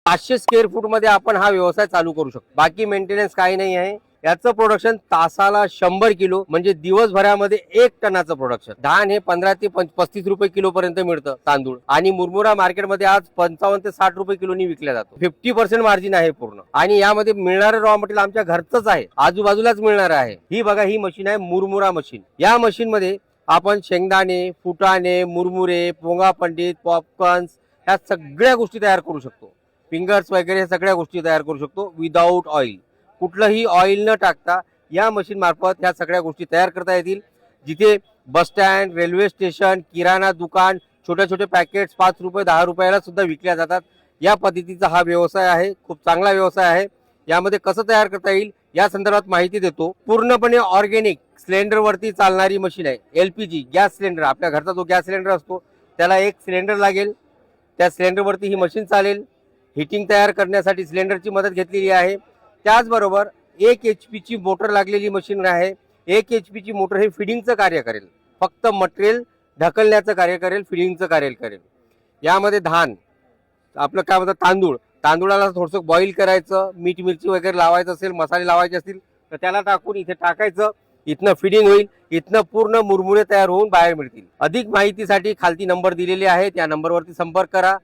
500 square foot मध्ये आपण हा व्यवसाय चालू करू शकतो। बाकी मेंटेनन्स काही नाही आहे। याचं प्रोडक्शन तासाला 100 किलो म्हणजे दिवसभरामध्ये 1 टनाचं प्रोडक्शन। धान हे 15 ते 35 रुपये किलो पर्यंत मिळतं तांदूळ, आणि मुरमुरा मार्केटमध्ये आज 55 ते 60 रुपये किलोनी विकला जातो। 50% मार्जिन आहे पूर्ण, आणि यामध्ये मिळणारं रॉ मटेरियल आमच्या घरचंच आहे, आजूबाजूलाच मिळणार आहे। ही बघा, ही मशीन आहे मुरमुरा मशीन। या मशीन मध्ये आपण शेंगदाणे, फुटाणे, मुरमुरे, पोंगा पंडित, पॉपकॉर्न्स ह्या सगळ्या गोष्टी तयार करू शकतो। फिंगर्स वगैरे सगळ्या गोष्टी तयार करू शकतो विदाऊट ऑइल। कुठलंही ऑइल न टाकता या मशीन मार्फत ह्या सगळ्या गोष्टी तयार करता येतील। जिथे बस स्टँड, रेल्वे स्टेशन, किराणा दुकान, छोटे छोटे पॅकेट्स 5 रुपये 10 रुपयाला सुद्धा विकल्या जातात। या पद्धतीचा हा व्यवसाय आहे, खूप चांगला व्यवसाय आहे। यामध्ये कसं तयार करता येईल या संदर्भात माहिती देतो। पूर्णपणे ऑर्गेनिक सिलेंडर वरती चालणारी मशीन आहे। एलपीजी गॅस सिलेंडर, आपल्या घरचा जो गॅस सिलेंडर असतो त्याला एक सिलेंडर लागेल, त्या सिलेंडर वरती ही मशीन चालेल। हीटिंग तयार करण्यासाठी सिलेंडरची मदत घेतलेली आहे। त्याचबरोबर 1 HP ची मोटर लागलेली मशीन आहे। 1 HP ची मोटर हे फिडिंगचं कार्य करेल, फक्त मटेरियल ढकलण्याचं कार्य करेल, फिडिंगचं कार्य करेल। यामध्ये धान, आपलं काय म्हणतात तांदूळ, तांदूळाला थोडंसं बॉईल करायचं, मीठ मिरची वगैरे लावायचं असेल, मसाले लावायचे असतील तर त्याला टाकून इथे टाकायचं, इथनं फिडिंग होईल, इथनं पूर्ण मुरमुरे तयार होऊन बाहेर मिळतील। अधिक माहितीसाठी खालती नंबर दिलेले आहेत, या नंबरवरती संपर्क करा।